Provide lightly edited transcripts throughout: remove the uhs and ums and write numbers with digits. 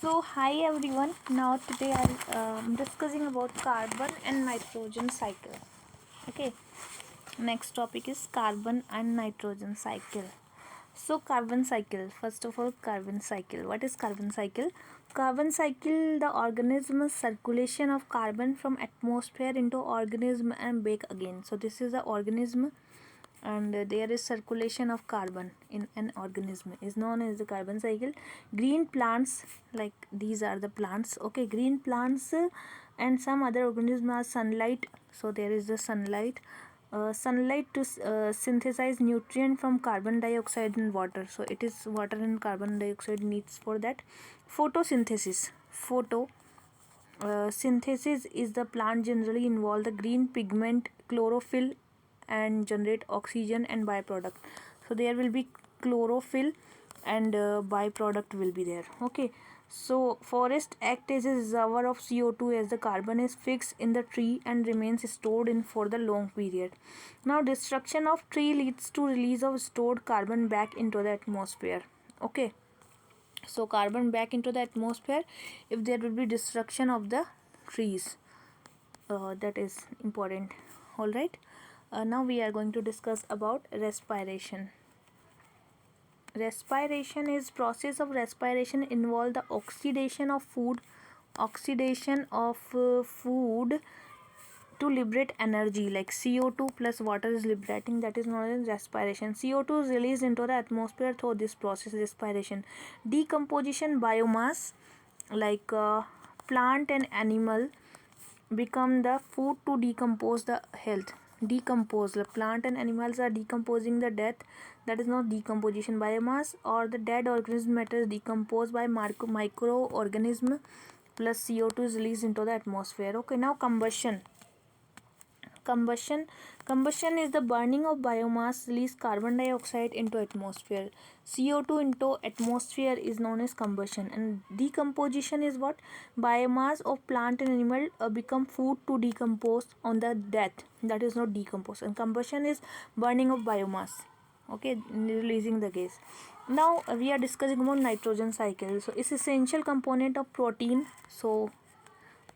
Hi everyone. Now today I'm discussing about carbon and nitrogen cycle. Okay. Next topic is carbon and nitrogen cycle. So carbon cycle. First of all, carbon cycle. What is carbon cycle? Carbon cycle, the organism circulation of carbon from atmosphere into organism and back again. So this is the organism, and there is circulation of carbon in an organism is known as the carbon cycle. Green plants, like these are the plants, okay, green plants, and some other organisms are sunlight. So there is the sunlight, sunlight to synthesize nutrient from carbon dioxide and water. So it is water and carbon dioxide needs for that. Photosynthesis, synthesis is the plant generally involve the green pigment chlorophyll and generate oxygen and byproduct. So there will be chlorophyll and byproduct will be there. Okay. So forest act as a reservoir of CO2 as the carbon is fixed in the tree and remains stored in for the long period. Now destruction of tree leads to release of stored carbon back into the atmosphere. Okay. So carbon back into the atmosphere if there will be destruction of the trees. That is important. All right. Now we are going to discuss about respiration. Respiration is process of respiration involve the oxidation of food to liberate energy, like CO2 plus water is liberating, that is known as respiration. CO2 is released into the atmosphere through this process, respiration. Decomposition, biomass, like plant and animal become the food to decompose the health. Decompose, the plant and animals are decomposing the death, that is not decomposition. Biomass or the dead organism matter is decomposed by microorganism plus CO2 is released into the atmosphere. Okay, now combustion is the burning of biomass release carbon dioxide into atmosphere. CO2 into atmosphere is known as combustion. And decomposition is what? Biomass of plant and animal become food to decompose on the death, that is not decompose. And combustion is burning of biomass, okay, releasing the gas. Now we are discussing about nitrogen cycle. So it's essential component of protein. So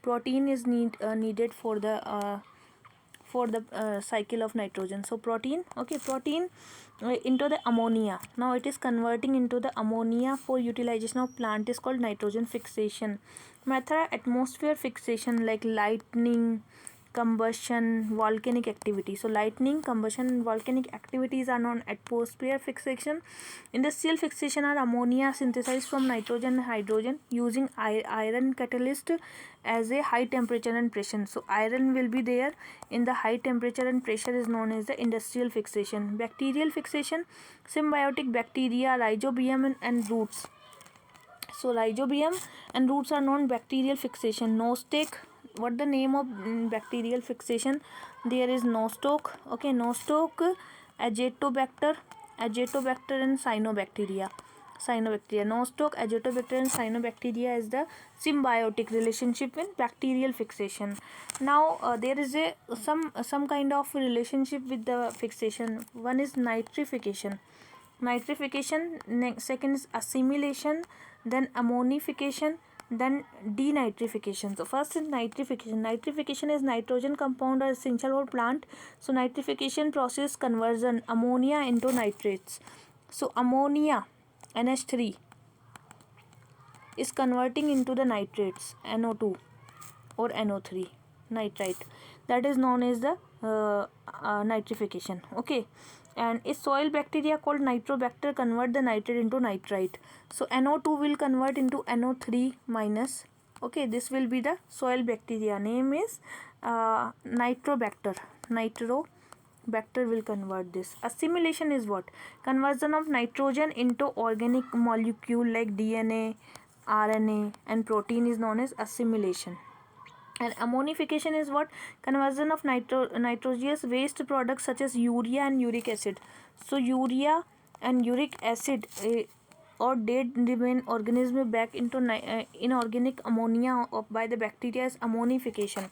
protein is needed for the cycle of nitrogen. So protein, okay, protein into the ammonia. Now it is converting into the ammonia for utilization of plant is called nitrogen fixation method. Atmosphere fixation, like lightning, combustion, volcanic activity. So lightning, combustion and volcanic activities are known atmosphere fixation. Industrial fixation are ammonia synthesized from nitrogen and hydrogen using iron catalyst as a high temperature and pressure. So iron will be there in the high temperature and pressure is known as the industrial fixation. Bacterial fixation, symbiotic bacteria, rhizobium and roots. So rhizobium and roots are known bacterial fixation. Nostoc, what the name of bacterial fixation? There is nostoc, okay, nostoc, azotobacter and cyanobacteria. Nostoc, azotobacter and cyanobacteria is the symbiotic relationship in bacterial fixation. Now there is a some kind of relationship with the fixation. One is nitrification. Second is assimilation, then ammonification, then denitrification. So first is nitrification. Nitrification is nitrogen compound are essential for plant. So nitrification process conversion ammonia into nitrates. So ammonia NH3 is converting into the nitrates NO2 or NO3 nitrite, that is known as the nitrification. Okay, and a soil bacteria called nitrobacter convert the nitrate into nitrite. So NO2 will convert into NO3 minus. Okay, this will be the soil bacteria, name is nitrobacter. Nitrobacter will convert this. Assimilation is what? Conversion of nitrogen into organic molecule like DNA, RNA and protein is known as assimilation. And ammonification is what? Conversion of nitrogenous waste products such as urea and uric acid. So urea and uric acid or dead remain organism back into inorganic ammonia by the bacteria is ammonification.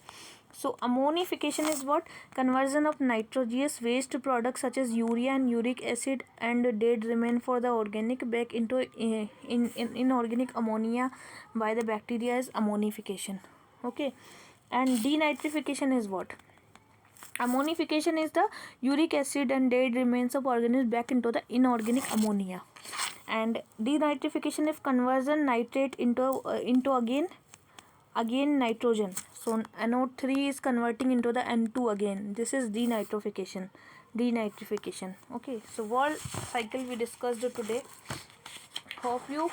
So ammonification is what? Conversion of nitrogenous waste products such as urea and uric acid and dead remain for the organic back into inorganic ammonia by the bacteria is ammonification. Okay. And denitrification is what? Ammonification is the uric acid and dead remains of organisms back into the inorganic ammonia. And denitrification is conversion nitrate into again nitrogen. So NO3 is converting into the N2 again. This is denitrification. Okay, so whole cycle we discussed today. Hope you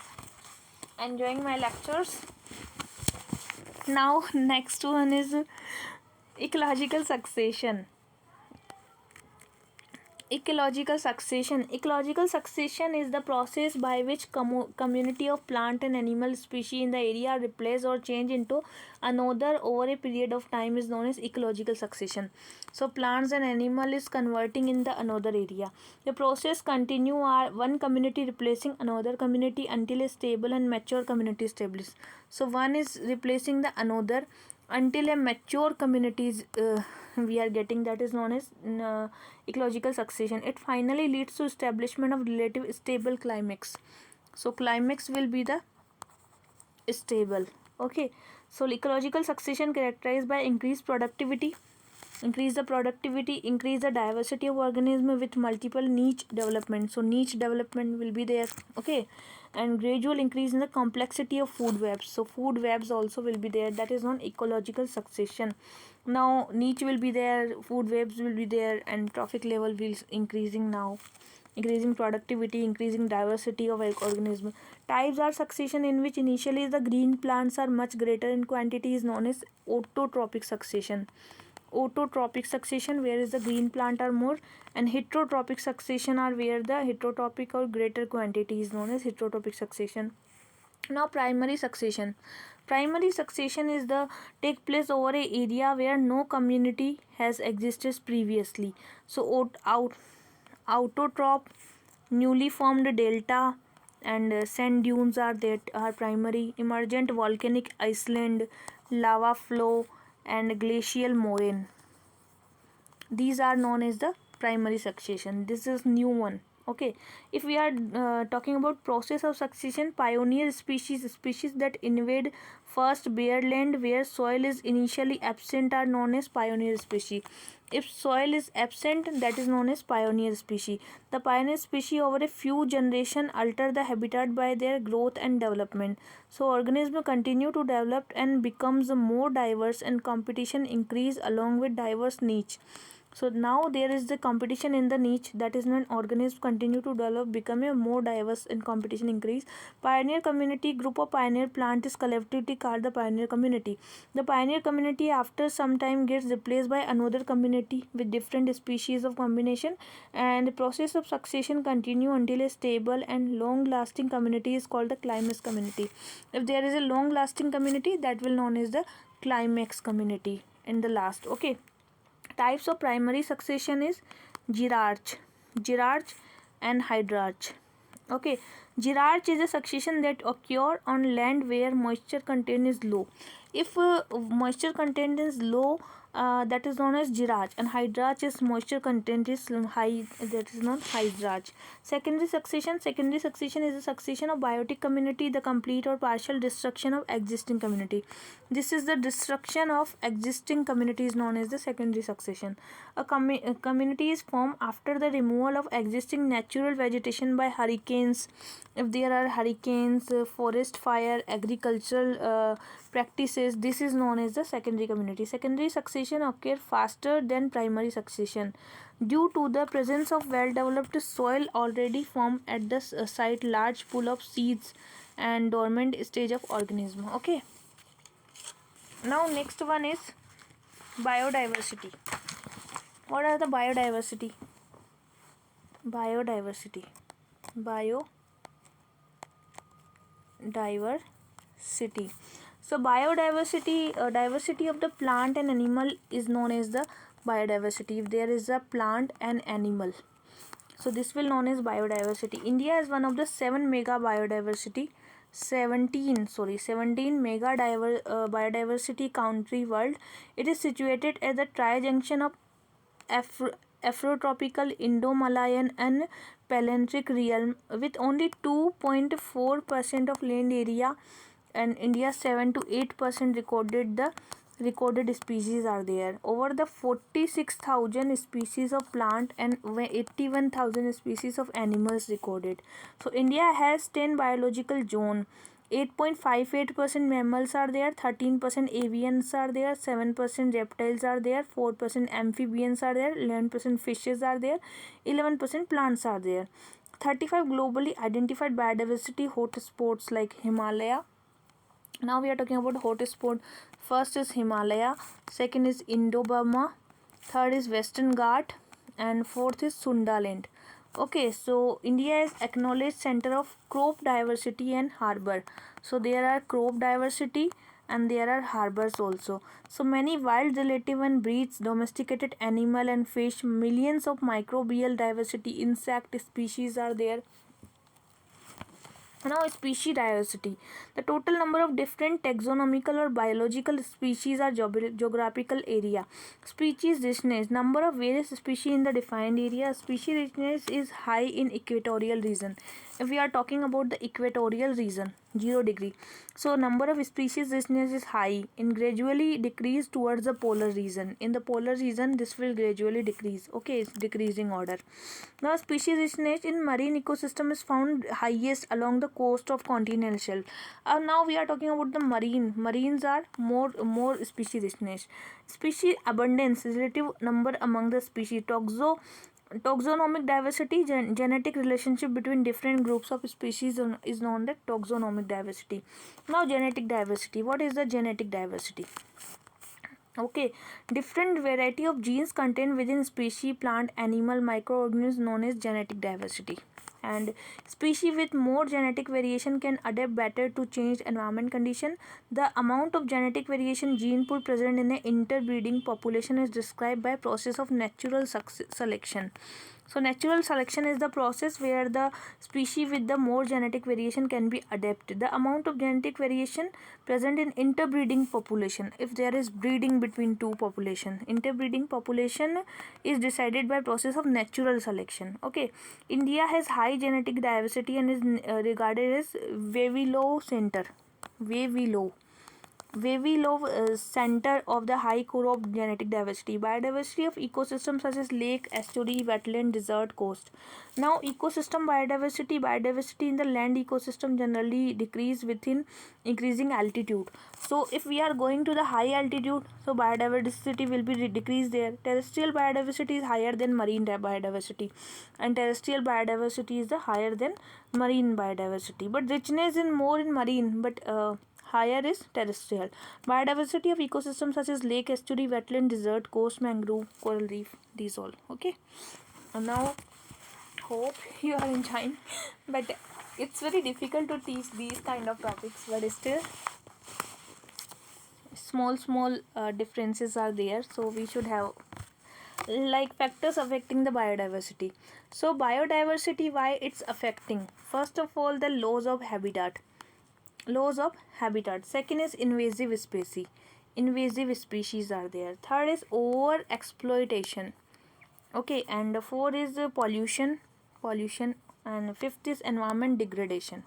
enjoying my lectures. Now next one is ecological succession. Ecological succession. Ecological succession is the process by which community of plant and animal species in the area replace or change into another over a period of time is known as ecological succession. So plants and animal is converting in the another area. The process continue are one community replacing another community until a stable and mature community established. So one is replacing the another until a mature communities we are getting, that is known as ecological succession. It finally leads to establishment of relative stable climax. So climax will be the stable. Okay, so ecological succession characterized by increase the productivity, increase the diversity of organism with multiple niche development. So niche development will be there. Okay, and gradual increase in the complexity of food webs. So food webs also will be there, that is known ecological succession. Now niche will be there, food webs will be there, and trophic level will increasing now. Increasing productivity, increasing diversity of organism. Types are succession in which initially the green plants are much greater in quantity is known as autotrophic succession. Autotrophic succession where is the green plant are more, and heterotrophic succession are where the heterotrophic or greater quantity is known as heterotrophic succession. Now primary succession. Primary succession is the take place over a area where no community has existed previously. So autotroph, newly formed delta and sand dunes are primary. Emergent volcanic island, lava flow and glacial moraine, these are known as the primary succession. This is new one. Okay, if we are talking about process of succession, pioneer species that invade first bare land where soil is initially absent are known as pioneer species. If soil is absent, that is known as pioneer species. The pioneer species over a few generations alter the habitat by their growth and development. So organisms continue to develop and becomes more diverse and competition increase along with diverse niche. So now there is the competition in the niche, that is when organisms continue to develop, become a more diverse and competition increase. Pioneer community, group of pioneer plant is collectively called the pioneer community. The pioneer community after some time gets replaced by another community with different species of combination, and the process of succession continue until a stable and long lasting community is called the climax community. If there is a long lasting community, that will known as the climax community in the last. Okay. Types of primary succession is girarch and hydrarch. Okay, girarch is a succession that occur on land where moisture content is low. If moisture content is low, that is known as girarch, and hydrarch is moisture content is high, that is known hydrarch. Secondary succession is a succession of biotic community, the complete or partial destruction of existing community. This is the destruction of existing community is known as the secondary succession. A community is formed after the removal of existing natural vegetation by hurricanes. If there are hurricanes, forest fire, agricultural practices, this is known as the secondary community. Secondary succession occur faster than primary succession due to the presence of well-developed soil already formed at the site, large pool of seeds and dormant stage of organism. Okay. Now next one is biodiversity. What are the biodiversity? Biodiversity. So biodiversity, diversity of the plant and animal is known as the biodiversity. If there is a plant and animal, so this will known as biodiversity. India is one of the 7 mega biodiversity 17 mega biodiversity country world. It is situated at the tri-junction of Afrotropical, Indo-Malayan and Palearctic realm, with only 2.4% of land area, and India's 7 to 8% recorded species are there. Over the 46,000 species of plant and 81,000 species of animals recorded. So India has 10 biological zone. 8.58% mammals are there, 13% avians are there, 7% reptiles are there, 4% amphibians are there, 11% fishes are there, 11% plants are there. 35 globally identified biodiversity hotspots like Himalaya. Now we are talking about hotspot. First is Himalaya, second is Indo-Burma, third is Western Ghat, and fourth is Sundaland. Okay, so India is acknowledged center of crop diversity and harbor. So there are crop diversity and there are harbors also. So many wild, relative and breeds, domesticated animal and fish, millions of microbial diversity, insect species are there. Now, species diversity. The total number of different taxonomical or biological species or geographical area. Species richness. Number of various species in the defined area. Species richness is high in equatorial region. If we are talking about the equatorial region, 0 degree. So, number of species richness is high and gradually decrease towards the polar region. In the polar region, this will gradually decrease. Okay, it's decreasing order. Now, species richness in marine ecosystem is found highest along the coast of continental shelf. Now we are talking about the marine. Marines are more species richness. Species abundance, relative number among the species. Taxonomic diversity, genetic relationship between different groups of species is known as taxonomic diversity. Now, genetic diversity. What is the genetic diversity? Okay, different variety of genes contained within species, plant, animal, microorganisms known as genetic diversity. And species with more genetic variation can adapt better to changed environment condition. The amount of genetic variation gene pool present in an interbreeding population is described by process of natural selection. So natural selection is the process where the species with the more genetic variation can be adapted. The amount of genetic variation present in interbreeding population, if there is breeding between two population, interbreeding population is decided by process of natural selection. Okay, India has high genetic diversity and is regarded as very low center, very low center of the high core of genetic diversity. Biodiversity of ecosystems such as lake, estuary, wetland, desert, coast. Now, ecosystem biodiversity in the land ecosystem generally decrease within increasing altitude. So, if we are going to the high altitude, so biodiversity will be decreased there. Terrestrial biodiversity is higher than marine biodiversity, and terrestrial biodiversity is the higher than marine biodiversity. But richness is more in marine, but higher is terrestrial. Biodiversity of ecosystems such as lake, estuary, wetland, desert, coast, mangrove, coral reef, these all. Okay. And now, hope you are enjoying, but it's very difficult to teach these kind of topics, but still small differences are there, so we should have like factors affecting the biodiversity. So biodiversity, why it's affecting? First of all, the laws of habitat. Second is invasive species are there. Third is over exploitation. Okay, and fourth is pollution, and fifth is environment degradation.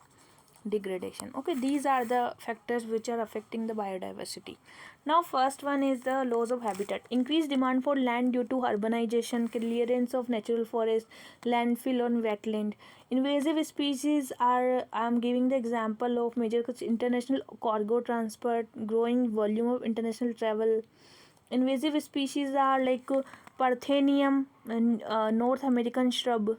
Okay, these are the factors which are affecting the biodiversity. Now, first one is the loss of habitat. Increased demand for land due to urbanization, clearance of natural forest, landfill on wetland. Invasive species are, I am giving the example of major international cargo transport, growing volume of international travel. Invasive species are like Parthenium, North American shrub,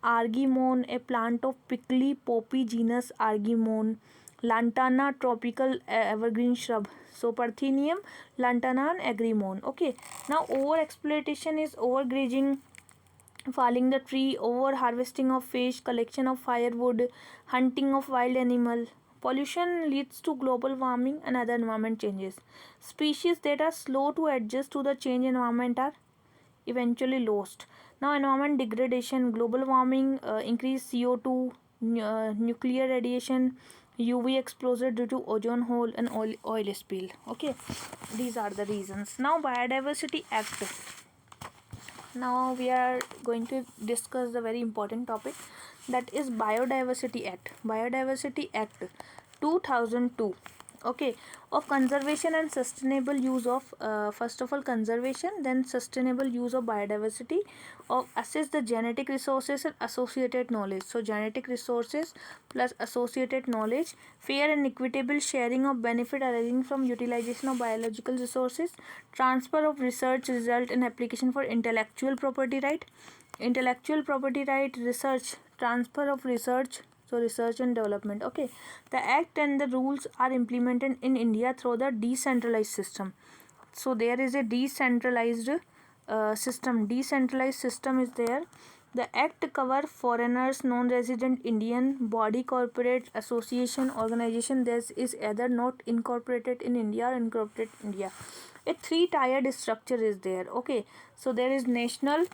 Argimon, a plant of prickly poppy genus Argimon. Lantana, tropical evergreen shrub. So Parthenium, Lantana and Agrimon. Okay. Now over exploitation is overgrazing, falling the tree, over harvesting of fish, collection of firewood, hunting of wild animal. Pollution leads to global warming and other environment changes. Species that are slow to adjust to the change environment are eventually lost. Now, environment degradation, global warming, increased CO2, nuclear radiation, UV exposure due to ozone hole and oil spill. Okay, these are the reasons. Now Biodiversity Act. Now we are going to discuss the very important topic, that is Biodiversity Act. Biodiversity Act 2002. Okay, of conservation and sustainable use of first of all conservation, then sustainable use of biodiversity, of assess the genetic resources and associated knowledge. So genetic resources plus associated knowledge, fair and equitable sharing of benefit arising from utilization of biological resources, transfer of research result and application for intellectual property right, research, transfer of research, so research and development. Okay, the act and the rules are implemented in India through the decentralized system. So there is a decentralized system is there. The act cover foreigners, non-resident Indian, body, corporate, association, organization that is either not incorporated in India or incorporated in India. A three-tiered structure is there. Okay, so there is national,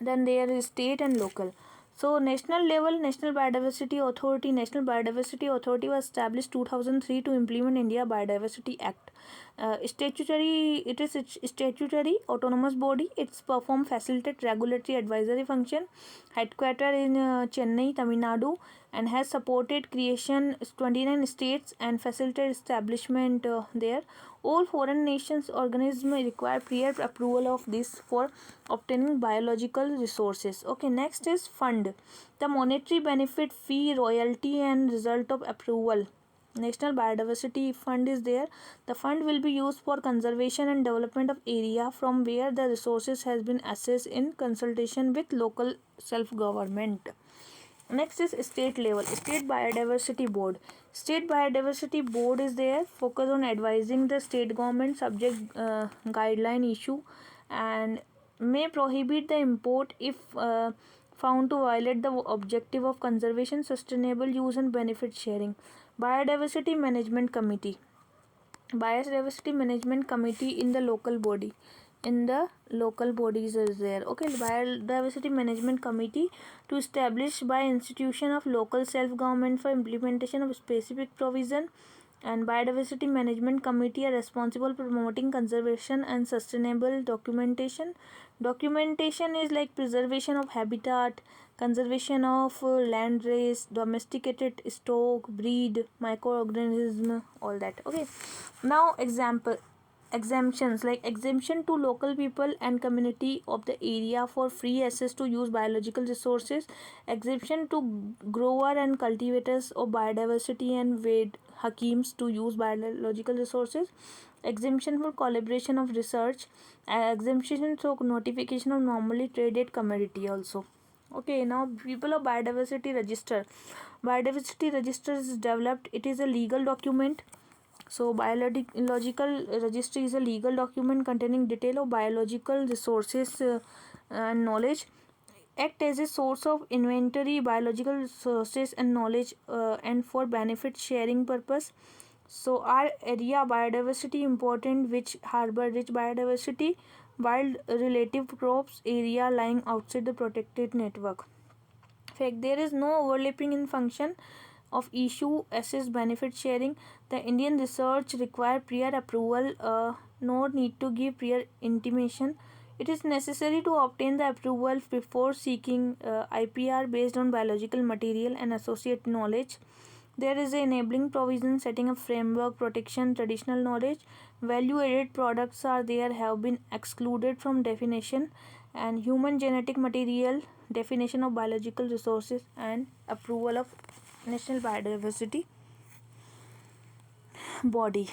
then there is state and local. So national level, National Biodiversity Authority was established 2003 to implement India Biodiversity Act. It is a statutory autonomous body. It's perform facilitate regulatory advisory function, headquartered in Chennai, Tamil Nadu, and has supported creation 29 states and facilitated establishment there. All foreign nations organisms require prior approval of this for obtaining biological resources. Okay, next is fund. The monetary benefit, fee, royalty and result of approval. National Biodiversity Fund is there. The fund will be used for conservation and development of area from where the resources has been assessed in consultation with local self-government. Next is state level, State Biodiversity Board. State Biodiversity Board is there, focus on advising the state government subject guideline issue and may prohibit the import if found to violate the objective of conservation, sustainable use and benefit sharing. Biodiversity Management Committee. Biodiversity Management Committee in the local body. In the local bodies is there. Okay, Biodiversity Management Committee to establish by institution of local self-government for implementation of specific provision, and Biodiversity Management Committee are responsible for promoting conservation and sustainable documentation. Documentation is like preservation of habitat, conservation of land race, domesticated stock, breed, microorganism, all that. Okay, now exemptions, like exemption to local people and community of the area for free access to use biological resources, exemption to grower and cultivators of biodiversity and ved hakims to use biological resources, exemption for collaboration of research, exemption for notification of normally traded commodity also. Okay, now people of Biodiversity Register. Biodiversity Register is developed. It is a legal document. So biological registry is a legal document containing detail of biological resources and knowledge. Act as a source of inventory biological resources and knowledge and for benefit sharing purpose. So our area biodiversity important, which harbor rich biodiversity, wild relative crops area lying outside the protected network. Fact, there is no overlapping in function of issue assess benefit sharing. The Indian research require prior approval, no need to give prior intimation. It is necessary to obtain the approval before seeking IPR based on biological material and associate knowledge. There is a enabling provision setting up framework protection traditional knowledge. Value added products are there have been excluded from definition, and human genetic material, definition of biological resources and approval of National Biodiversity Body.